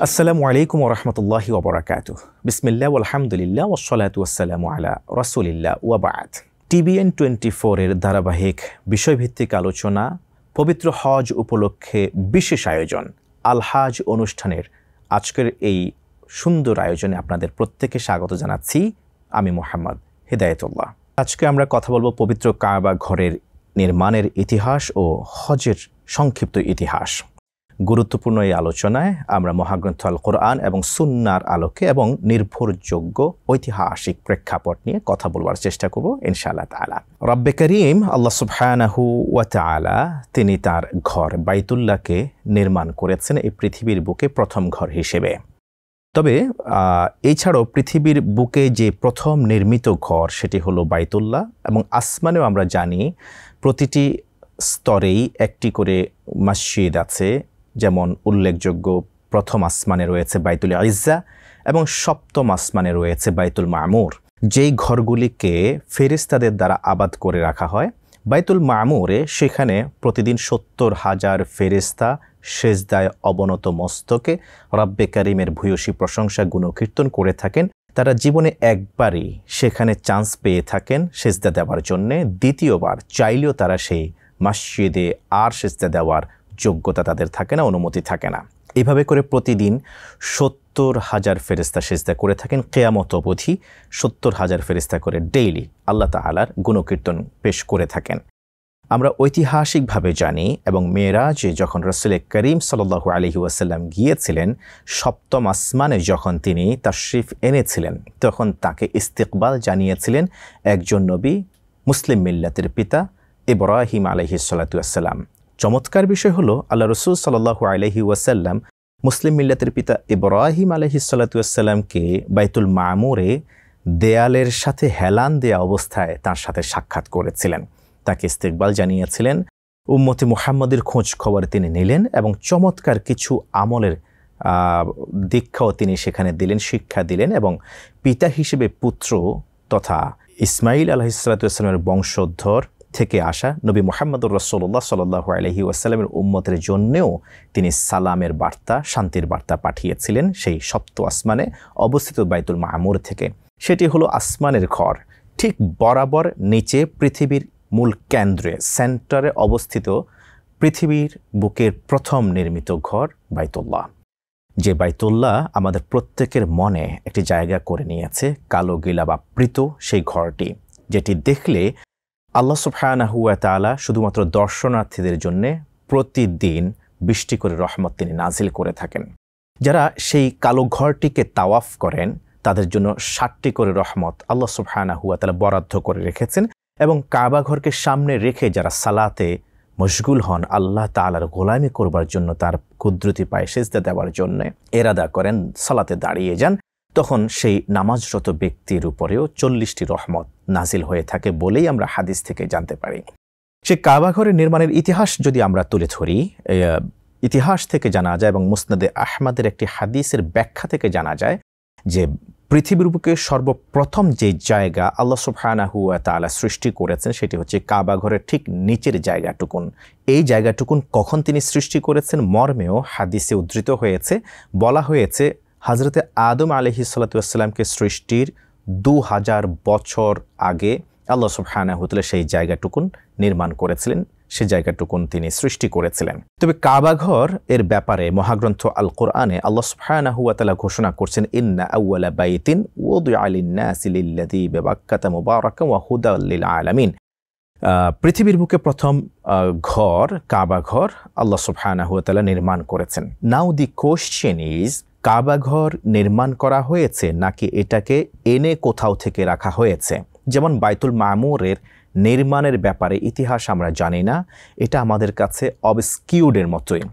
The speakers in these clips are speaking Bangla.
আসসালামু আলাইকুম ওয়া রাহমাতুল্লাহি ওয়া বারাকাতুহু। বিসমিল্লাহ ওয়াল হামদুলিল্লাহ ওয়াস সালাতু ওয়াস সালামু আলা রাসূলিল্লাহ ওয়া বা'দ। টিবিএন 24 এর ধারাবাহিক বিষয়ভিত্তিক আলোচনা পবিত্র হজ উপলক্ষে বিশেষ আয়োজন আল হাজ অনুষ্ঠানের আজকের এই সুন্দর আয়োজনে আপনাদের প্রত্যেককে স্বাগত জানাচ্ছি। আমি মোহাম্মদ হিদায়াতুল্লাহ। আজকে আমরা কথা বলবো পবিত্র কাবা ঘরের নির্মাণের ইতিহাস ও হজের সংক্ষিপ্ত ইতিহাস। গুরুত্বপূর্ণ এই আলোচনায় আমরা মহাগ্রন্থ আল কোরআন এবং সুন্নাহর আলোকে এবং নির্ভরযোগ্য ঐতিহাসিক প্রেক্ষাপট নিয়ে কথা বলবার চেষ্টা করব ইনশাআল্লাহ তাআলা। রব্বে করিম আল্লাহ সুবহানাহু ওয়া তাআলা তিনি তার ঘর বাইতুল্লাহকে নির্মাণ করেছেন এই পৃথিবীর বুকে প্রথম ঘর হিসেবে। তবে এছাড়াও পৃথিবীর বুকে যে প্রথম নির্মিত ঘর সেটি হলো বাইতুল্লাহ, এবং আসমানেও আমরা জানি প্রতিটি স্তরেই একটি করে মসজিদ আছে। যেমন উল্লেখযোগ্য প্রথম আসমানে রয়েছে বাইতুল ইজ্জা এবং সপ্তম আসমানে রয়েছে বাইতুল মামুর, যেই ঘরগুলিকে ফেরেশতাদের দ্বারা আবাদ করে রাখা হয়। বাইতুল মামুরে সেখানে প্রতিদিন ৭০,০০০ ফেরেশতা সেজদায় অবনত মস্তকে রব্বে কারিমের ভূয়সী প্রশংসা গুণকীর্তন করে থাকেন। তারা জীবনে একবারই সেখানে চান্স পেয়ে থাকেন সেজদা দেওয়ার জন্যে, দ্বিতীয়বার চাইলেও তারা সেই মসজিদে আর সেজদা দেওয়ার যোগ্যতা তাদের থাকে না, অনুমতি থাকে না। এভাবে করে প্রতিদিন ৭০,০০০ ফেরেশতা সেজদা করে থাকেন। কিয়ামত অবধি ৭০,০০০ ফেরেশতা করে ডেইলি আল্লাহ তাআলার গুণকীর্তন পেশ করে থাকেন। আমরা ঐতিহাসিকভাবে জানি এবং মেরাজে যখন রাসূল করিম সাল্লাল্লাহু আলাইহি ওয়াসাল্লাম গিয়েছিলেন, সপ্তম আসমানে যখন তিনি তাশরিফ এনেছিলেন, তখন তাকে ইস্তিকবাল জানিয়েছিলেন একজন নবী, মুসলিম মিল্লাতের পিতা ইব্রাহিম আলাইহিস সালাতু ওয়াসসালাম। চমৎকার বিষয় হলো আল্লাহ রাসূল সাল্লাল্লাহু আলাইহি ওয়াসাল্লাম মুসলিম মিল্লাতের পিতা ইব্রাহিম আলাইহিস সালাতু ওয়াসসালামকে বাইতুল মামুরে দেয়ালের সাথে হেলান দেয়া অবস্থায় তার সাথে সাক্ষাৎ করেছিলেন, তাকে ইস্তিকবাল জানিয়েছিলেন। উম্মতে মুহাম্মদের খোঁজ খবর তিনি নিলেন এবং চমৎকার কিছু আমলের দীক্ষাও তিনি সেখানে দিলেন, শিক্ষা দিলেন। এবং পিতা হিসেবে পুত্র তথা ইসমাইল আলাইহিস সালাতু ওয়াসসালামের বংশোদ্ভর থেকে আসা নবী মুহাম্মদুর রাসূলুল্লাহ সাল্লাল্লাহু আলাইহি ওয়াসাল্লামের উম্মতের জন্যেও তিনি সালামের বার্তা, শান্তির বার্তা পাঠিয়েছিলেন সেই সপ্ত আসমানে অবস্থিত বাইতুল মামুর থেকে। সেটি হলো আসমানের ঘর। ঠিক বরাবর নিচে পৃথিবীর মূল কেন্দ্রে, সেন্টারে অবস্থিত পৃথিবীর বুকের প্রথম নির্মিত ঘর বাইতুল্লাহ, যে বাইতুল্লাহ আমাদের প্রত্যেকের মনে একটি জায়গা করে নিয়েছে। কালো গিলাবাবৃত সেই ঘরটি, যেটি দেখলে আল্লাহ সুবহানাহু ওয়া তাআলা শুধুমাত্র দর্শনার্থীদের জন্য প্রতিদিন বৃষ্টি করে রহমত তিনি নাজিল করে থাকেন। যারা সেই কালো ঘরটিকে তাওয়াফ করেন তাদের জন্য ৭টি করে রহমত আল্লাহ সুবহানাহু ওয়া তাআলা বরাদ্দ করে রেখেছেন। এবং কাবা ঘরকে সামনে রেখে যারা সালাতে মশগুল হন, আল্লাহ তাআলার গোলামি করবার জন্য, তার কুদরতি পায়ে সেজদা দেওয়ার জন্য এরাদা করেন, সালাতে দাঁড়িয়ে যান, তখন সেই নামাজরত ব্যক্তির উপরেও ৪০টি রহমত নাজিল হয়ে থাকে বলেই আমরা হাদিস থেকে জানতে পারি। সে কাবা ঘরের নির্মাণের ইতিহাস যদি আমরা তুলে ধরি, ইতিহাস থেকে জানা যায় এবং মুসনাদে আহমদের একটি হাদিসের ব্যাখ্যা থেকে জানা যায় যে পৃথিবীর বুকে সর্বপ্রথম যে জায়গা আল্লাহ সুবহানাহু ওয়া তাআলা সৃষ্টি করেছেন সেটি হচ্ছে কাবা ঘরের ঠিক নিচের জায়গাটুকুন। এই জায়গাটুকুন কখন তিনি সৃষ্টি করেছেন মর্মেও হাদিসে উদ্ধৃত হয়েছে, বলা হয়েছে হযরতে আদম আলাইহিস সালাতু ওয়াসসালামকে সৃষ্টির ২০০০ বছর আগে আল্লাহ সুবহানাহু ওয়া তাআলা সেই জায়গাটুকুন নির্মাণ করেছিলেন, সেই জায়গাটুকুন তিনি সৃষ্টি করেছিলেন। তবে কাবা ঘর এর ব্যাপারে মহাগ্রন্থ আল কোরআনে আল্লাহ সুবহানাহু ওয়া তাআলা ঘোষণা করছেন, ইন্না আউওয়ালা বাইতিন উযিআ লিন-নাসি লিল্লাযী বিবাক্কাতা মুবারাকান ওয়া হুদাল লিল আলামিন। পৃথিবীর বুকে প্রথম ঘর কাবা ঘর আল্লাহ সুবহানাহু ওয়া তাআলা নির্মাণ করেছেন। নাও দি কোশ্চেন ইজ, কাবা ঘর নির্মাণ করা হয়েছে নাকি এটাকে এনে কোথাও থেকে রাখা হয়েছে? যেমন বাইতুল মামুরের নির্মাণের ব্যাপারে ইতিহাস আমরা জানি না, এটা আমাদের কাছে অবস্কিউর্ডের মতোই,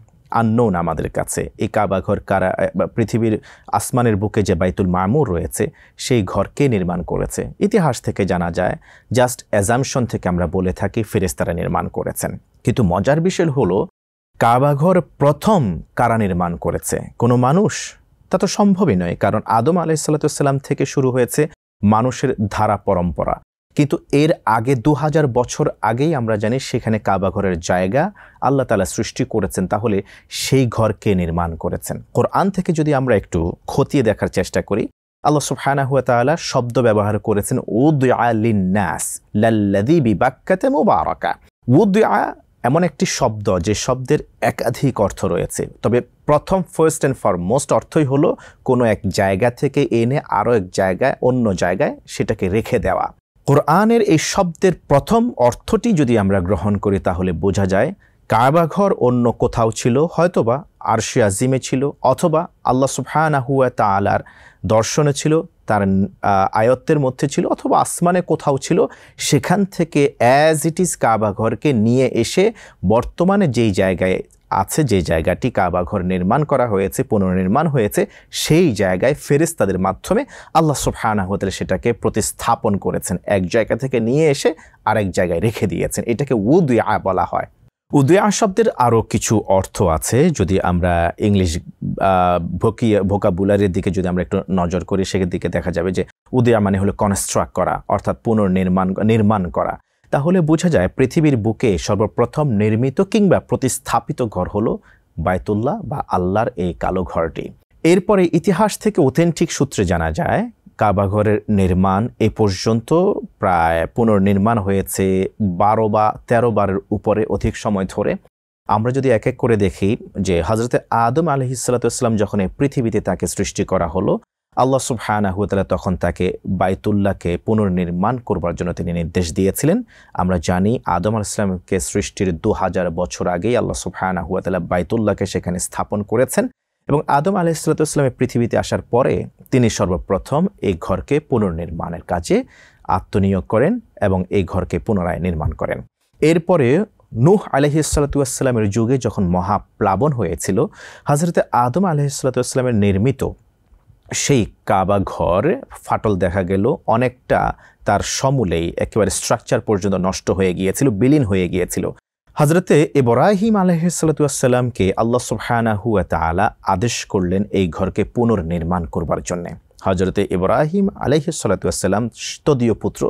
আননোন আমাদের কাছে। এই কাবা ঘর কারা, পৃথিবীর আসমানের বুকে যে বাইতুল মামুর রয়েছে সেই ঘরকে নির্মাণ করেছে ইতিহাস থেকে জানা যায়। জাস্ট অ্যাজাম্পশন থেকে আমরা বলে থাকি ফেরেশতারা নির্মাণ করেছেন। কিন্তু মজার বিষয় হলো কাবা ঘর প্রথম কারা নির্মাণ করেছে? কোনো মানুষ? তা তো সম্ভবই নয়, কারণ আদম আলাইহিস সালাতু ওয়াসসালাম থেকে শুরু হয়েছে মানুষের ধারা পরম্পরা। কিন্তু এর আগে 2000 বছর আগেই আমরা জানি সেখানে কাবা ঘরের জায়গা আল্লাহ তাআলা সৃষ্টি করেছেন। তাহলে সেই ঘর কে নির্মাণ করেছেন? কোরআন থেকে যদি আমরা একটু খতিয়ে দেখার চেষ্টা করি, আল্লাহ সুবহানাহু ওয়া তাআলা শব্দ ব্যবহার করেছেন উদআ লিন-নাস লাল্লাযী বিবাক্কাতা মুবারাকা। উদআ এমন একটি শব্দ যে শব্দের একাধিক অর্থ রয়েছে, তবে প্রথম ফার্স্ট অ্যান্ড ফরমোস্ট অর্থই হলো কোনো এক জায়গা থেকে এনে আরও এক জায়গায়, অন্য জায়গায় সেটাকে রেখে দেওয়া। কোরআনের এই শব্দের প্রথম অর্থটি যদি আমরা গ্রহণ করি তাহলে বোঝা যায় কাবাঘর অন্য কোথাও ছিল, হয়তোবা আরশে আজিমে ছিল, অথবা আল্লাহ সুবহানাহু ওয়া তাআলার দর্শনে ছিল, তার আয়ত্তের মধ্যে ছিল, অথবা আসমানে কোথাও ছিল। সেখান থেকে অ্যাজ ইট ইজ কাবাঘরকে নিয়ে এসে বর্তমানে যেই জায়গায় আছে, যে জায়গাটি কাবাঘর নির্মাণ করা হয়েছে, পুনর্নির্মাণ হয়েছে, সেই জায়গায় ফেরেশতাদের মাধ্যমে আল্লাহ সুবহানাহু ওয়া তাআলা সেটাকে প্রতিস্থাপন করেছেন। এক জায়গা থেকে নিয়ে এসে আরেক জায়গায় রেখে দিয়েছেন। এটাকে উদআ বলা হয়। উদআ শব্দের আরও কিছু অর্থ আছে। যদি আমরা ইংলিশ ভোকাবুলারির দিকে যদি আমরা একটু নজর করি, সেদিকে দেখা যাবে যে উদআ মানে হলো কনস্ট্রাক্ট করা, অর্থাৎ নির্মাণ করা। তাহলে বোঝা যায় পৃথিবীর বুকে সর্বপ্রথম নির্মিত কিংবা প্রতিস্থাপিত ঘর হলো বায়তুল্লাহ বা আল্লাহর এই কালো ঘরটি। এরপরে ইতিহাস থেকে অথেন্টিক সূত্রে জানা যায় কাবাঘরের নির্মাণ এ পর্যন্ত প্রায় পুনর্নির্মাণ হয়েছে 12 বা 13 বারের উপরে অধিক সময় ধরে। আমরা যদি এক এক করে দেখি যে হযরতে আদম আলাইহিস সালাতু ওয়াস সালাম যখন এই পৃথিবীতে তাকে সৃষ্টি করা হলো, আল্লাহ সুবহানাহু ওয়া তাআলা তখন তাকে বাইতুল্লাহকে পুনর্নির্মাণ করবার জন্য তিনি নির্দেশ দিয়েছিলেন। আমরা জানি আদম আলাইহিস সালামকে সৃষ্টির 2000 বছর আগেই আল্লাহ সুবহানাহু ওয়া তাআলা বাইতুল্লাহকে সেখানে স্থাপন করেছেন, এবং আদম আলাইহিস সালাতু ওয়াস সালাম পৃথিবীতে আসার পরে তিনি সর্বপ্রথম এই ঘরকে পুনর্নির্মাণের কাজে আত্মনিয়োগ করেন এবং এই ঘরকে পুনরায় নির্মাণ করেন। এরপরে নূহ আলাইহিস সালাতু ওয়াস সালামের যুগে যখন মহাপ্লাবন হয়েছিল, হযরতে আদম আলাইহিস সালাতু ওয়াস সালামের নির্মিত সেই কাবা ঘর ফাটল দেখা গেল, অনেকটা তার সমূলেই একেবারে স্ট্রাকচার পর্যন্ত নষ্ট হয়ে গিয়েছিল, বিলীন হয়ে গিয়েছিল। হযরতে ইব্রাহিম আলাইহিস সালাতু ওয়াস সালামকে আল্লাহ সুবহানাহু ওয়া তাআলা আদেশ করলেন এই ঘরকে পুনর্নির্মাণ করবার জন্য। হযরতে ইব্রাহিম আলাইহিস সালাতু ওয়াস সালাম তদীয় পুত্র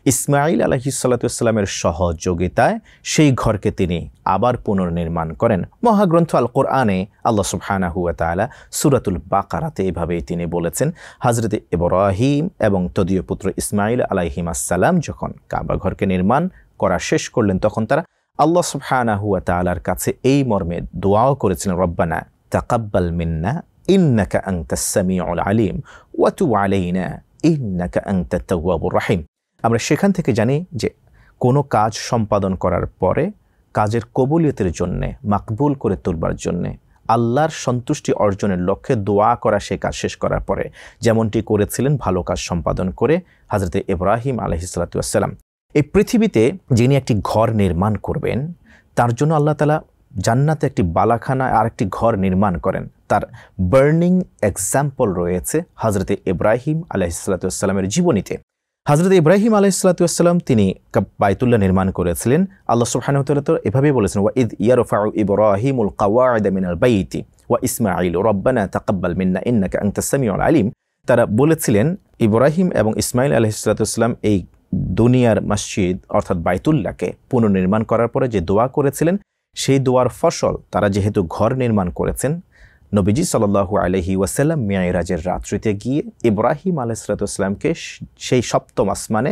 ইসমাঈল আলাইহিস সালাতু ওয়াস সালামের সহযোগিতায় সেই ঘরকে তিনি আবার পুনর্নির্মাণ করেন। মহাগ্রন্থ আল কোরআনে আল্লাহ সুবহানাহু ওয়া তাআলা সূরাতুল বাকারাতে এভাবেই তিনি বলেছেন, হযরতে ইব্রাহিম এবং তদীয় পুত্র ইসমাঈল আলাইহিমাস সালাম যখন কাবা ঘরকে নির্মাণ করা শেষ করলেন, তখন তারা আল্লাহ সুবহানাহু ওয়া তাআলার কাছে এই মর্মে দোয়াও করেছিলেন, রব্বানা তাকাব্বাল মিন্না ইন্নাকা আনতাস সামিউল আলিম ওয়া তুব আলাইনা ইন্নাকা আনতাত তাওয়াবুর রহিম। আমরা সেখান থেকে জানি যে কোনো কাজ সম্পাদন করার পরে কাজের কবুলিয়তের জন্যে, মাকবুল করে তুলবার জন্যে, আল্লাহর সন্তুষ্টি অর্জনের লক্ষ্যে দোয়া করা, সে কাজ শেষ করার পরে যেমনটি করেছিলেন ভালো কাজ সম্পাদন করে হযরতে ইব্রাহিম আলাইহিস সালাতু ওয়াস সালাম। এই পৃথিবীতে যিনি একটি ঘর নির্মাণ করবেন, তার জন্য আল্লাহ তাআলা জান্নাতে একটি বালাখানা আর একটি ঘর নির্মাণ করেন। তার বার্নিং এক্সাম্পল রয়েছে হযরতে ইব্রাহিম আলাইহিস সালাতু ওয়াস সালামের জীবনীতে। হযরত ইব্রাহিম আলাইহিস সালাতু ওয়াস সালাম তিনি বাইতুল্লাহ নির্মাণ করেছিলেন। আল্লাহ সুবহানাহু ওয়া তাআলা তো এভাবেই বলেছেন, ওয়া ইয ইয়ারফাউ ইব্রাহিমুল কাওয়াইদা মিনাল বাইতি ওয়া ইসমাঈল রব্বানা তাকাব্বাল মিন্না ইন্নাকা আনতাস সামিউল আলিম। তারা বলেছিলেন ইব্রাহিম এবং ইসমাঈল আলাইহিস সালাতু ওয়াস সালাম এই দুনিয়ার মসজিদ অর্থাৎ বাইতুল্লাহকে পুনর্নির্মাণ করার পরে যে দোয়া করেছিলেন, সেই দোয়ার ফসল তারা যেহেতু ঘর নির্মাণ করেছেন, নবীজি সাল্লাল্লাহু আলাইহি ওয়াসাল্লাম মিরাজের রাত্রিতে গিয়ে ইব্রাহিম আলাইহিস সালাতু ওয়াস সালামকে সেই সপ্তম আসমানে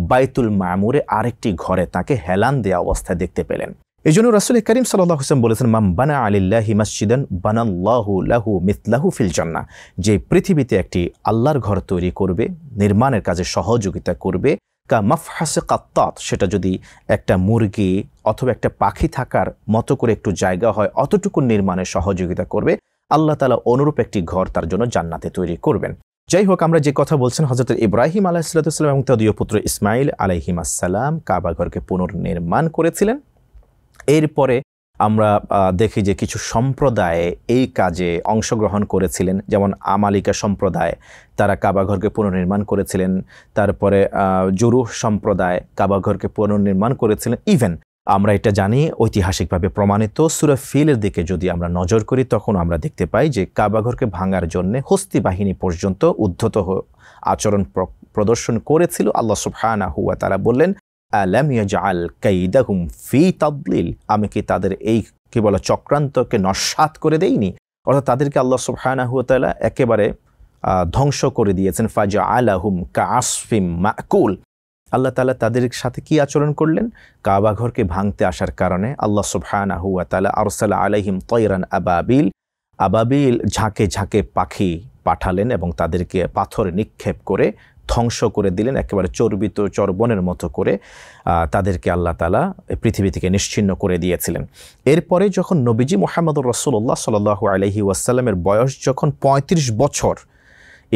বাইতুল মামুরে আরেকটি ঘরে তাকে হেলান দেওয়া অবস্থায় দেখতে পেলেন। এই জন্য রাসূল করিম সাল্লাল্লাহু আলাইহি ওয়াসাল্লাম বলেছেন, মান বানা আলিল্লাহি মাসজিদান বানাল্লাহু লাহু মিথলাহু ফিল জান্নাহ। যে পৃথিবীতে একটি আল্লাহর ঘর তৈরি করবে, নির্মাণের কাজে সহযোগিতা করবে, কা মাফহাসে কাত্তাত, সেটা যদি একটা মুরগি অথবা একটা পাখি থাকার মতো করে একটু জায়গা হয়, অতটুকু নির্মাণে সহযোগিতা করবে, আল্লাহ তাআলা অনুরূপ একটি ঘর তার জন্য জান্নাতে তৈরি করবেন। যাই হোক, আমরা যে কথা বলছেন, হযরত ইব্রাহিম আলাইহিস সালাতু ওয়াস সালাম এবং তদীয় পুত্র ইসমাঈল আলাইহিমাস সালাম কাবা ঘরকে পুনর্নির্মাণ করেছিলেন। এরপরে আমরা দেখি যে কিছু সম্প্রদায় এই কাজে অংশগ্রহণ করেছিলেন, যেমন আমালিকা সম্প্রদায়, তারা কাবাঘরকে পুনর্নির্মাণ করেছিলেন। তারপরে জুরুহ সম্প্রদায় কাবাঘরকে পুনর্নির্মাণ করেছিলেন। ইভেন আমরা এটা জানি ঐতিহাসিকভাবে প্রমাণিত, সূরা ফিলের দিকে যদি আমরা নজর করি, তখন আমরা দেখতে পাই যে কাবাঘরকে ভাঙার জন্য হস্তি বাহিনী পর্যন্ত উদ্ধত আচরণ প্রদর্শন করেছিল, আল্লাহ সুবহানাহু ওয়া তাআলা বললেন, আলাম ইয়াজআল কাইদাহুম ফি তাদলিল, আমি কি তাদের এই কি বলে চক্রান্তকে নস্যাৎ করে দেইনি? অর্থাৎ তাদেরকে আল্লাহ সুবহানাহু ওয়া তাআলা একেবারে ধ্বংস করে দিয়েছেন। ফাজআলাহুম কাআসফিম মাকুল, আল্লাহ তাআলা তাদের সাথে কি আচরণ করলেন? কাবা ঘরকে ভাঙতে আসার কারণে আল্লাহ সুবহানাহু ওয়া তাআলা আরসালা আলাইহিম তায়রান আবাবিল, আবাবিল ঝাঁকে ঝাঁকে পাখি পাঠালেন এবং তাদেরকে পাথর নিক্ষেপ করে ধ্বংস করে দিলেন, একেবারে চর্বিত চর্বণের মতো করে তাদেরকে আল্লাহ তাআলা পৃথিবী থেকে নিশ্চিহ্ন করে দিয়েছিলেন। এরপরে যখন নবীজি মুহাম্মদুর রাসূলুল্লাহ সাল্লাল্লাহু আলাইহি ওয়াসাল্লামের বয়স যখন ৩৫ বছর,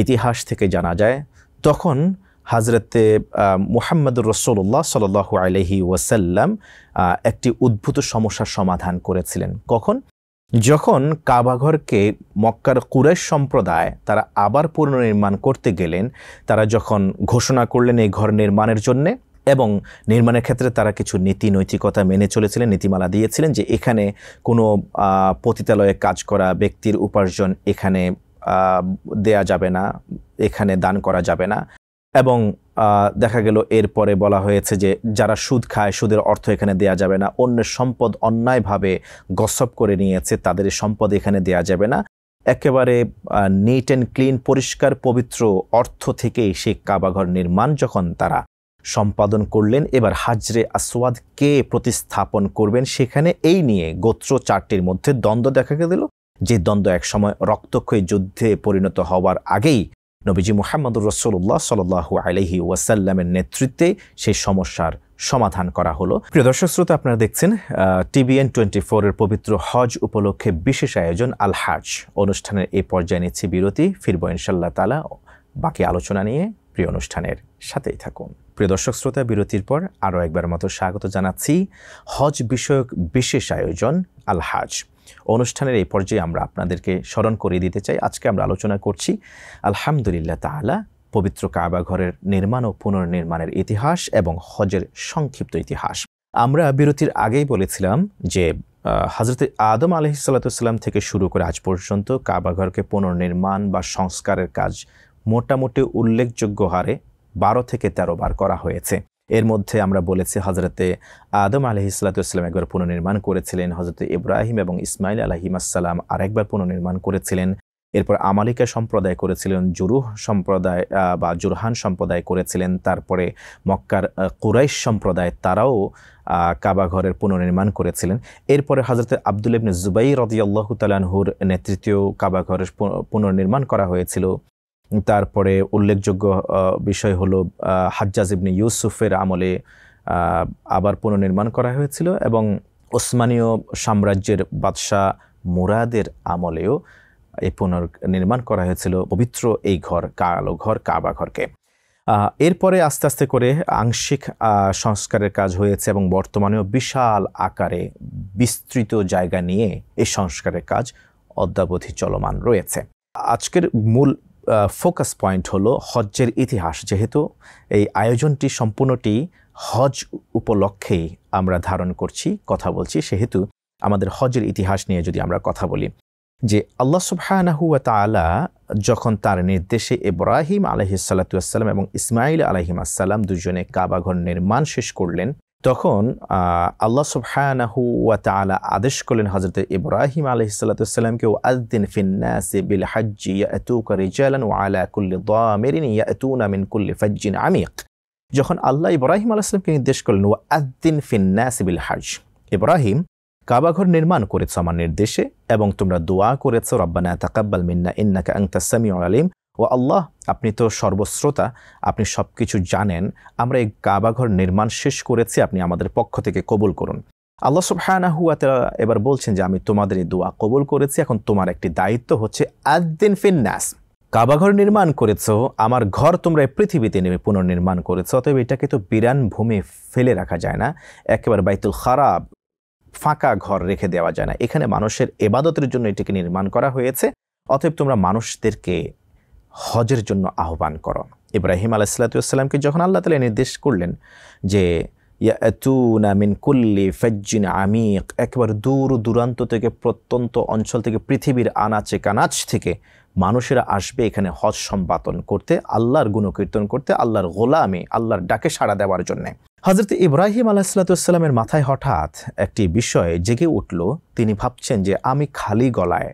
ইতিহাস থেকে জানা যায় তখন হযরতে মুহাম্মদুর রাসূলুল্লাহ সাল্লাল্লাহু আলাইহি ওয়াসাল্লাম একটি উদ্ভূত সমস্যার সমাধান করেছিলেন। কখন? যখন কাবাঘরকে মক্কার কুরাইশ সম্প্রদায় তারা আবার পুনর্নির্মাণ করতে গেলেন, তারা যখন ঘোষণা করলেন এই ঘর নির্মাণের জন্যে এবং নির্মাণের ক্ষেত্রে তারা কিছু নীতি নৈতিকতা মেনে চলেছিলেন, নীতিমালা দিয়েছিলেন যে এখানে কোনো পতিতালয়ে কাজ করা ব্যক্তির উপার্জন এখানে দেয়া যাবে না, এখানে দান করা যাবে না। এবং দেখা গেল এরপরে বলা হয়েছে যে যারা সুদ খায় সুদের অর্থ এখানে দেয়া যাবে না, অন্যের সম্পদ অন্যায়ভাবে গসব করে নিয়েছে তাদের সম্পদ এখানে দেয়া যাবে না। একেবারে নিট অ্যান্ড ক্লিন, পরিষ্কার পবিত্র অর্থ থেকেই সেই কাবাঘর নির্মাণ যখন তারা সম্পাদন করলেন, এবার হাজরে আসওয়াদকে প্রতিস্থাপন করবেন সেখানে, এই নিয়ে গোত্র 4টির মধ্যে দ্বন্দ্ব দেখা গেল, যে দ্বন্দ্ব একসময় রক্তক্ষয়ী যুদ্ধে পরিণত হওয়ার আগেই নবীজি মুহাম্মদুর রাসূলুল্লাহ সাল্লাল্লাহু আলাইহি ওয়াসাল্লামের নেতৃত্বে সেই সমস্যার সমাধান করা হলো। প্রিয় দর্শক শ্রোতা, আপনারা দেখছেন TBN 24 এর পবিত্র হজ উপলক্ষে বিশেষ আয়োজন আল হাজ অনুষ্ঠানের এই পর্যায়ে নিচ্ছি বিরতি। ফিরবো ইনশাআল্লাহ তাআলা বাকি আলোচনা নিয়ে। প্রিয় অনুষ্ঠানের সাথেই থাকুন। প্রিয় দর্শক শ্রোতা, বিরতির পর আরও একবার মতো স্বাগত জানাচ্ছি হজ বিষয়ক বিশেষ আয়োজন আল হাজ অনুষ্ঠানের এই পর্যায়ে আমরা আপনাদেরকে স্মরণ করিয়ে দিতে চাই, আজকে আমরা আলোচনা করছি আলহামদুলিল্লাহ তাআলা পবিত্র কাবা ঘরের নির্মাণ ও পুনর্নির্মাণের ইতিহাস এবং হজের সংক্ষিপ্ত ইতিহাস। আমরা বিরতির আগেই বলেছিলাম যে হযরত আদম আলাইহিসসালাম থেকে শুরু করে আজ পর্যন্ত কাবা ঘরকে পুনর্নির্মাণ বা সংস্কারের কাজ মোটামুটি উল্লেখযোগ্য হারে 12 থেকে 13 বার করা হয়েছে। এর মধ্যে আমরা বলেছি হযরতে আদম আলাইহিসসালাম একবার পুনর্নির্মাণ করেছিলেন, হযরতে ইব্রাহিম এবং ইসমাইল আলাইহিসসালাম আরেকবার পুনর্নির্মাণ করেছিলেন, এরপর আমালিকা সম্প্রদায় করেছিলেন, জুরুহ সম্প্রদায় বা জুরহান সম্প্রদায় করেছিলেন, তারপরে মক্কার কুরাইশ সম্প্রদায় তারাও কাবা ঘরের পুনর্নির্মাণ করেছিলেন। এরপরে হযরতে আব্দুল্লাহ ইবনে জুবাইর রাদিয়াল্লাহু তাআলা আনহুর নেতৃত্বেও কাবা ঘরের পুনর্নির্মাণ করা হয়েছিল। তারপরে উল্লেখযোগ্য বিষয় হলো হাজ্জাজ ইবনে ইউসুফের আমলে আবার পুনর্নির্মাণ করা হয়েছিল এবং ওসমানীয় সাম্রাজ্যের বাদশাহ মুরাদের আমলেও এই পুনর্নির্মাণ করা হয়েছিল পবিত্র এই ঘর, কালো ঘর, কাবা ঘরকে। এরপরে আস্তে আস্তে করে আংশিক সংস্কারের কাজ হয়েছে এবং বর্তমানেও বিশাল আকারে বিস্তৃত জায়গা নিয়ে এই সংস্কারের কাজ অদ্যাবধি চলমান রয়েছে। আজকের মূল ফোকাস পয়েন্ট হলো হজ্জের ইতিহাস। যেহেতু এই আয়োজনটি সম্পূর্ণটি হজ উপলক্ষেই আমরা ধারণ করছি, কথা বলছি, সেহেতু আমাদের হজের ইতিহাস নিয়ে যদি আমরা কথা বলি, যে আল্লাহ সুবহানাহু ওয়া তাআলা যখন তার নির্দেশে ইব্রাহিম আলাইহিসসালাতু ওয়াসসালাম এবং ইসমাঈল আলাইহিসসালাম দুজনে কাবা ঘর নির্মাণ শেষ করলেন, তখন আল্লাহ সুবহানাহু ওয়া তাআলা আদেশ করলেন হযরত ইব্রাহিম আলাইহিসসালাতু ওয়াসসালামকে, ওয়াআযযিন ফিন-নাসি বিল হাজ্জি ইয়াতুকা রিজালান ওয়া আলা কুল্লি দামিরিন ইয়াতুনা মিন কুল্লি ফাজ্জিন আমিক। যখন আল্লাহ ইব্রাহিম আলাইহিস সালামকে নির্দেশ করলেন ওয়াআযযিন ফিন-নাসি বিল হজ, ইব্রাহিম কাবাঘর নির্মাণ করেছ আমার নির্দেশে এবং তোমরা দোয়া করেছ রব্বানা তাকাব্বাল মিন্না ইন্নাকা আনতাস সামিউল আলিম, ও আল্লাহ আপনি তো সর্বশ্রোতা, আপনি সবকিছু জানেন, আমরা এই কাবাঘর নির্মাণ শেষ করেছি, আপনি আমাদের পক্ষ থেকে কবুল করুন। আল্লাহ সুবহানাহু ওয়া তাআলা এবার বলছেন যে আমি তোমাদের এই দোয়া কবুল করেছি, এখন তোমার একটি দায়িত্ব হচ্ছে আযদিন ফিন-নাস, কাবাঘর নির্মাণ করেছো, আমার ঘর তোমরা এই পৃথিবীতে নেমে পুনর্নির্মাণ করেছো, অতএব এটাকে তো বিরান ভূমি ফেলে রাখা যায় না, একেবারে বাইতুল খারাব ফাঁকা ঘর রেখে দেওয়া যায় না, এখানে মানুষের ইবাদতের জন্য এটাকে নির্মাণ করা হয়েছে, অতএব তোমরা মানুষদেরকে হজের জন্য আহ্বান করো। ইব্রাহিম আলাইহিসসালাতু ওয়াসসালামকে যখন আল্লাহ তাআলা নির্দেশ করলেন যে ইয়াতুনা মিন কুল্লি ফাজ্জিন আমিক, একবার দূর দূরান্ত থেকে, প্রত্যন্ত অঞ্চল থেকে, পৃথিবীর আনাচে কানাচ থেকে মানুষেরা আসবে এখানে হজ সম্পাদন করতে, আল্লাহর গুণকীর্তন করতে, আল্লাহর গোলামি, আল্লাহর ডাকে সাড়া দেওয়ার জন্যে। হযরত ইব্রাহিম আলাইহিসসালামের মাথায় হঠাৎ একটি বিষয় জেগে উঠল। তিনি ভাবছেন যে আমি খালি গলায়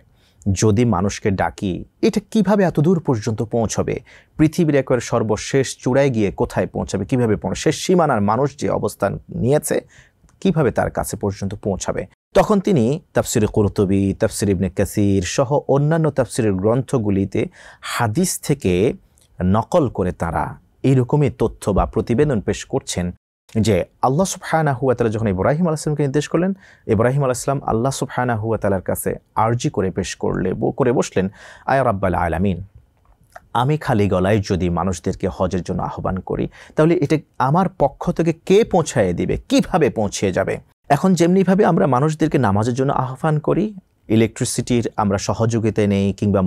যদি মানুষকে ডাকি, এটা কিভাবে এত দূর পর্যন্ত পৌঁছবে? পৃথিবীর একবার সর্বশেষ চূড়ায় গিয়ে কোথায় পৌঁছাবে, কিভাবে পৌঁছাবে? শেষ সীমানার মানুষ যে অবস্থান নিয়েছে, কিভাবে তার কাছে পর্যন্ত পৌঁছাবে? তখন তিনি তাফসিরে কুরতুবী, তাফসির ইবনে কাসির সহ অন্যান্য তাফসিরের গ্রন্থগুলিতে হাদিস থেকে নকল করে তারা এইরকমই তথ্য বা প্রতিবেদন পেশ করছেন যে আল্লাহ সুবহানাহু ওয়া তাআলা যখন ইব্রাহিম আলাইহিস সালামকে নির্দেশ করলেন, ইব্রাহিম আলাইহিস সালাম আল্লাহ সুবহানাহু ওয়া তাআলার কাছে আরজি করে পেশ করে বসলেন, আয়া রাব্বাল আলামিন, আমি খালি গলায় যদি মানুষদেরকে হজের জন্য আহ্বান করি, তাহলে এটা আমার পক্ষ থেকে কে পৌঁছায় দিবে, কিভাবে পৌঁছে যাবে? এখন যেমনিভাবে আমরা মানুষদেরকে নামাজের জন্য আহ্বান করি, ইলেকট্রিসিটির আমরা সহযোগিতা নেই, কিংবা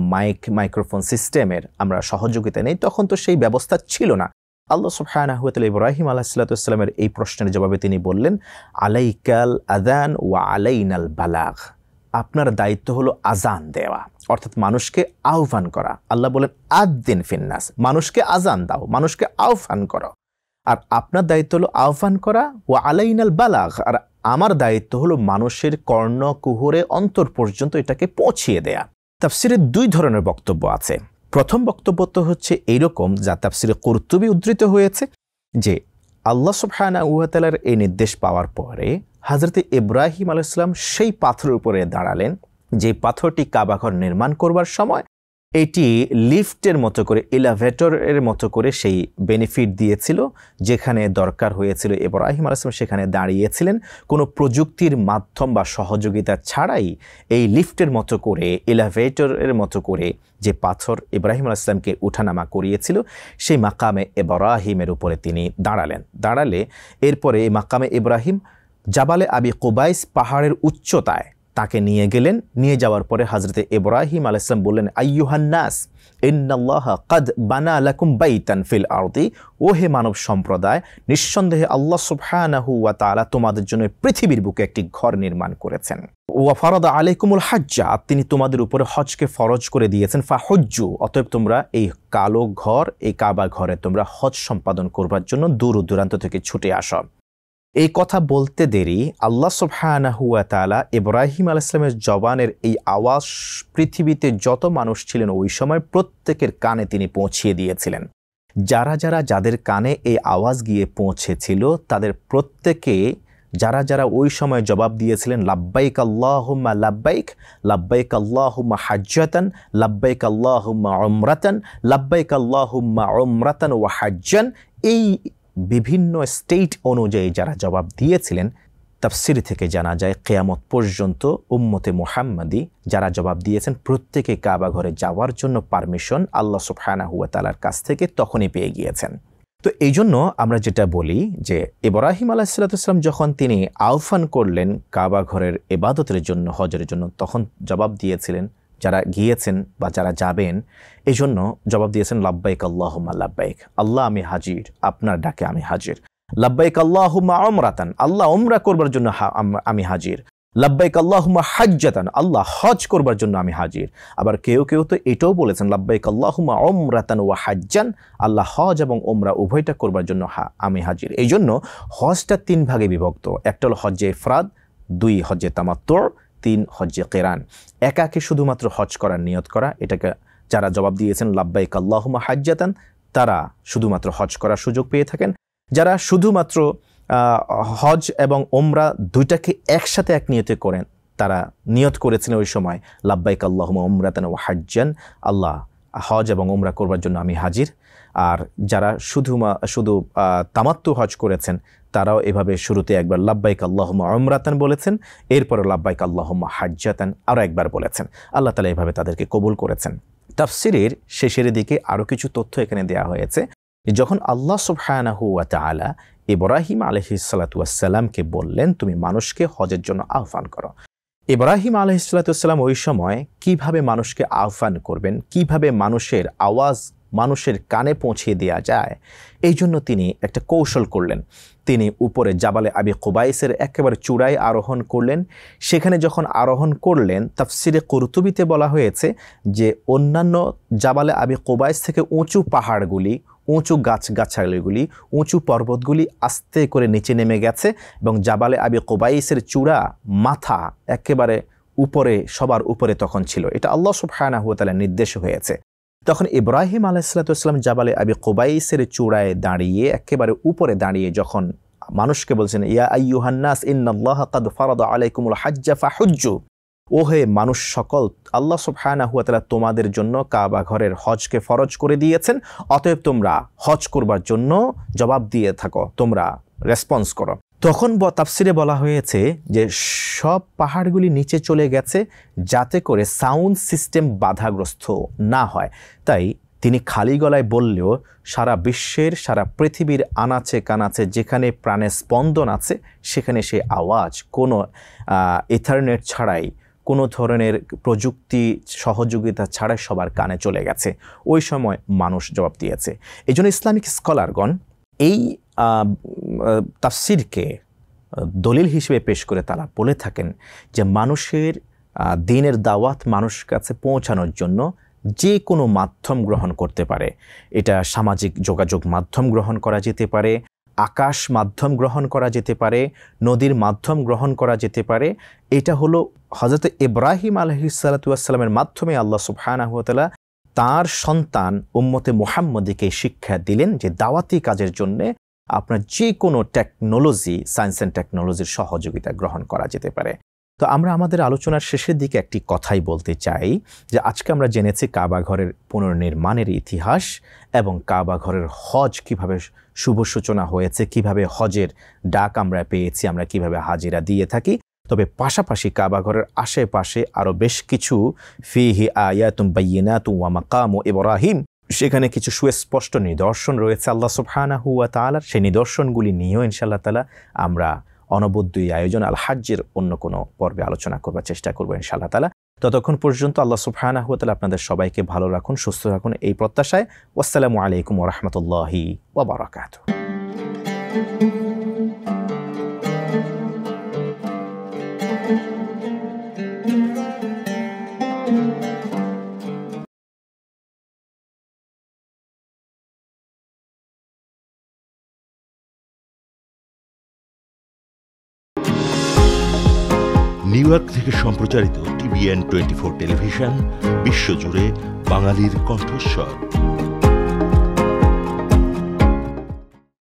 মাইক্রোফোন সিস্টেমের আমরা সহযোগিতা নেই, তখন তো সেই ব্যবস্থা ছিল না। আল্লাহ সুবহানাহু ওয়া তাআলা ইব্রাহিম আলাইহিস সালামের এই প্রশ্নের জবাবে তিনি বললেন, আলাইকাল আযান ওয়া আলাইনাল বালাগ, আপনার দায়িত্ব হলো আজান দেওয়া, অর্থাৎ মানুষকে আহ্বান করা। আল্লাহ বলেন আদ্দিন ফিন্নাস, মানুষকে আজান দাও, মানুষকে আহ্বান করো, আর আপনার দায়িত্ব হলো আহ্বান করা। ওয়া আলাইনাল বালাগ, আর আমার দায়িত্ব হলো মানুষের কর্ণ কুহরে অন্তর পর্যন্ত এটাকে পৌঁছিয়ে দেয়া। তাফসিরে দুই ধরনের বক্তব্য আছে। প্রথম বক্তব্য তো হচ্ছে এইরকম, যা তাফসিরে কুরতুবী উদ্ধৃত হয়েছে, যে আল্লাহ সুবহানাহু ওয়া তাআলার এই নির্দেশ পাওয়ার পরে হযরত ইব্রাহিম আলাইহিস সালাম সেই পাথরের উপরে দাঁড়ালেন, যে পাথরটি কাবাঘর নির্মাণ করবার সময় এটি লিফটের মতো করে, এলিভেটরের মতো করে সেই বেনিফিট দিয়েছিল। যেখানে দরকার হয়েছিল ইব্রাহিম আলাইহিস সালাম সেখানে দাঁড়িয়েছিলেন, কোনো প্রযুক্তির মাধ্যম বা সহযোগিতা ছাড়াই এই লিফটের মতো করে, এলিভেটরের মতো করে যে পাথর ইব্রাহিম আলাইহিস সালামকে উঠানামা করিয়েছিল, সেই মাকামে ইব্রাহিমের উপরে তিনি দাঁড়ালে এরপরে এই মাকামে ইব্রাহিম জাবালে আবি কুবাইস পাহাড়ের উচ্চতায় তাকে নিয়ে গেলেন। নিয়ে যাওয়ার পরে হযরত ইব্রাহিম আলাইহিস সালাম বললেন, আইয়ুহান নাস ইন্নাল্লাহা কাদ বানা লাকুম বাইতান ফিল আরদি, ও হে মানব সম্প্রদায়, নিঃসন্দেহে আল্লাহ সুবহানাহু ওয়া তাআলা তোমাদের জন্য পৃথিবীর বুকে একটি ঘর নির্মাণ করেছেন। ওয়া ফারাদা আলাইকুমুল হাজ্জা, তিনি তোমাদের উপরে হজকে ফরজ করে দিয়েছেন। ফাহুজ্জু, অতএব তোমরা এই কালো ঘর, এই কাবা ঘরে তোমরা হজ সম্পাদন করবার জন্য দূর দূরান্ত থেকে ছুটে আসো। এই কথা বলতে দেরি আল্লাহ সুবহানাহু ওয়া তাআলা ইব্রাহিম আলাইহিস সালামের জবানের এই আওয়াজ পৃথিবীতে যত মানুষ ছিলেন ওই সময় প্রত্যেকের কানে তিনি পৌঁছিয়ে দিয়েছিলেন। যাদের কানে এই আওয়াজ গিয়ে পৌঁছেছিল তাদের প্রত্যেকে যারা ওই সময় জবাব দিয়েছিলেন, লাব্বাইক আল্লাহুম্মা লাব্বাইক, লাব্বাইক আল্লাহুম্মা হাজ্জাতান, লাব্বাইক আল্লাহুম্মা উমরাতান, লাব্বাইক আল্লাহুম্মা উমরাতান ওয়া হাজ্জান, এই বিভিন্ন স্টেট অনুযায়ী যারা জবাব দিয়েছিলেন, তাফসির থেকে জানা যায় কিয়ামত পর্যন্ত উম্মতে মুহাম্মাদি যারা জবাব দিয়েছেন প্রত্যেকে কাবা ঘরে যাওয়ার জন্য পারমিশন আল্লাহ সুবহানাহু ওয়া তাআলার কাছ থেকে তখনই পেয়ে গিয়েছেন। তো এই জন্য আমরা যেটা বলি যে ইব্রাহিম আলাইহিস সালাম যখন তিনি আহ্বান করলেন কাবা ঘরের ইবাদতের জন্য, হজের জন্য, তখন জবাব দিয়েছিলেন যারা গিয়েছেন বা যারা যাবেন, এই জন্য জবাব দিয়েছেন লাব্বাইক আল্লাহুম্মা লাব্বাইক, আল্লাহ আমি হাজির, আপনার ডাকে আমি হাজির। লাব্বাইক আল্লাহুম্মা উমরাতান, আল্লাহ উমরা করবার জন্য আমি হাজির। লাব্বাইক আল্লাহুম্মা হাজ্জাতান, আল্লাহ হজ করবার জন্য আমি হাজির। আবার কেউ তো এটাও বলেছেন লাব্বাইক আল্লাহুম্মা উমরাতান ওয়া হাজ্জান, আল্লাহ হজ এবং উমরা উভয়টা করবার জন্য আমি হাজির। এই জন্য হজটা তিন ভাগে বিভক্ত, একটা হলো হজ্জে ইফরাদ, দুই হজ্জে তামাত্তু, তিন হজ্জে কিরান। একাকে শুধুমাত্র হজ করার নিয়ত করা, এটাকে যারা জবাব দিয়েছেন লাব্বাইক আল্লাহুম্মা হাজ্জাতান, তারা শুধুমাত্র হজ করার সুযোগ পেয়ে থাকেন। যারা শুধুমাত্র হজ এবং ওমরা দুইটাকে একসাথে এক নিয়তে করেন, তারা নিয়ত করেছেন ওই সময় লাব্বাইক আল্লাহুম্মা উমরাতান ওয়া হাজ্জান, আল্লাহ হজ এবং ওমরা করবার জন্য আমি হাজির। আর যারা শুধু তামাত্তু হজ করেছেন, তারাও এভাবে শুরুতে একবার লাব্বাইক আল্লাহুম্মা উমরাতান বলেছেন, এরপরে লাব্বাইক আল্লাহুম্মা হাজ্জাতান আরও একবার বলেছেন। আল্লাহ তাআলা এভাবে তাদেরকে কবুল করেছেন। তাফসিরের শেষের দিকে আরও কিছু তথ্য এখানে দেওয়া হয়েছে। যখন আল্লাহ সুবহানাহু ওয়া তাআলা ইব্রাহিম আলাইহিস সালাতু ওয়াস সালামকে বললেন তুমি মানুষকে হজের জন্য আহ্বান করো, ইব্রাহিম আলাইহিস সালাতু ওয়াস সালাম ওই সময় কিভাবে মানুষকে আহ্বান করবেন, কিভাবে মানুষের আওয়াজ মানুষের কানে পৌঁছে দেওয়া যায়, এই জন্য তিনি একটা কৌশল করলেন। তিনি উপরে জাবালে আবি কুবাইসের একেবারে চূড়ায় আরোহণ করলেন। সেখানে যখন আরোহণ করলেন, তাফসিরে কুরতুবিতে বলা হয়েছে যে অন্যান্য জাবালে আবি কুবাইস থেকে উঁচু পাহাড়গুলি, উঁচু গাছগাছালিগুলি, উঁচু পর্বতগুলি আস্তে করে নিচে নেমে গেছে এবং জাবালে আবি কুবাইসের চূড়া মাথা একেবারে উপরে, সবার উপরে তখন ছিল। এটা আল্লাহ সুবহানাহু ওয়া তাআলার নির্দেশ হয়েছে। তখন ইব্রাহিম আলাইহিসসালাম জাবালে আবি কুবাইসের চূড়ায় দাঁড়িয়ে, একেবারে উপরে দাঁড়িয়ে যখন মানুষকে বলছেন, ইয়া আইয়ুহান নাস ইন্নাল্লাহা কাদ ফারাদা আলাইকুমুল হাজ্জা ফাহুজ্জু, ও হে মানুষ সকল, আল্লাহ সুবহানাহু ওয়া তাআলা তোমাদের জন্য কাবা ঘরের হজকে ফরজ করে দিয়েছেন, অতএব তোমরা হজ করবার জন্য জবাব দিয়ে থাকো, তোমরা রেসপন্স করো। তখন তাফসিরে বলা হয়েছে যে সব পাহাড়গুলি নিচে চলে গেছে যাতে করে সাউন্ড সিস্টেম বাধাগ্রস্ত না হয়। তাই তিনি খালি গলায় বললেও সারা বিশ্বের, সারা পৃথিবীর আনাচে কানাচে যেখানে প্রাণের স্পন্দন আছে সেখানে সেই আওয়াজ কোনো ইথারনেট ছাড়াই, কোনো ধরনের প্রযুক্তি সহযোগিতা ছাড়াই সবার কানে চলে গেছে। ওই সময় মানুষ জবাব দিয়েছে। এই জন্য ইসলামিক স্কলারগণ এই তাফসিরকে দলিল হিসেবে পেশ করে তারা বলে থাকেন যে মানুষের দ্বীনের দাওয়াত মানুষের কাছে পৌঁছানোর জন্য যে কোনো মাধ্যম গ্রহণ করতে পারে। এটা সামাজিক যোগাযোগ মাধ্যম গ্রহণ করা যেতে পারে, আকাশ মাধ্যম গ্রহণ করা যেতে পারে, নদীর মাধ্যম গ্রহণ করা যেতে পারে। এটা হলো হযরত ইব্রাহিম আলাইহিসসালামের মাধ্যমে আল্লাহ সুবহানাহু ওয়া তাআলা তাঁর সন্তান উম্মতে মুহাম্মদীকে শিক্ষা দিলেন যে দাওয়াতি কাজের জন্য আপনার যে কোনো টেকনোলজি, সায়েন্স অ্যান্ড টেকনোলজির সহযোগিতা গ্রহণ করা যেতে পারে। তো আমরা আমাদের আলোচনার শেষের দিকে একটি কথাই বলতে চাই যে আজকে আমরা জেনেছি কাবা ঘরের পুনর্নির্মাণের ইতিহাস এবং কাবা ঘরের হজ কিভাবে শুভ সূচনা হয়েছে, কিভাবে হজের ডাক আমরা পেয়েছি, আমরা কিভাবে হাজিরা দিয়ে থাকি। তবে পাশাপাশি কাবা ঘরের আশেপাশে আরও বেশ কিছু ফিহি আয়াতুম বাইয়িনাতুম ওয়া মাকামু ইব্রাহিম, সেখানে কিছু সুস্পষ্ট নিদর্শন রয়েছে আল্লাহ সুবহানাহু ওয়া তাআলার। সেই নিদর্শনগুলি নিয়েও ইনশাআল্লাহ তাআলা আমরা অনবদ্য এই আয়োজন আল হাজ্জের অন্য কোনো পর্বে আলোচনা করবার চেষ্টা করবো ইনশাআল্লাহ তাআলা। ততক্ষণ পর্যন্ত আল্লাহ সুবহানাহু ওয়া তাআলা আপনাদের সবাইকে ভালো রাখুন, সুস্থ রাখুন এই প্রত্যাশায়। আসসালামু আলাইকুম ওয়া রাহমাতুল্লাহি ওয়া বারাকাতুহু। নিউ ইয়র্ক থেকে সম্প্রচারিত TBN 24 টেলিভিশন বিশ্বজুড়ে বাঙালির কণ্ঠস্বর।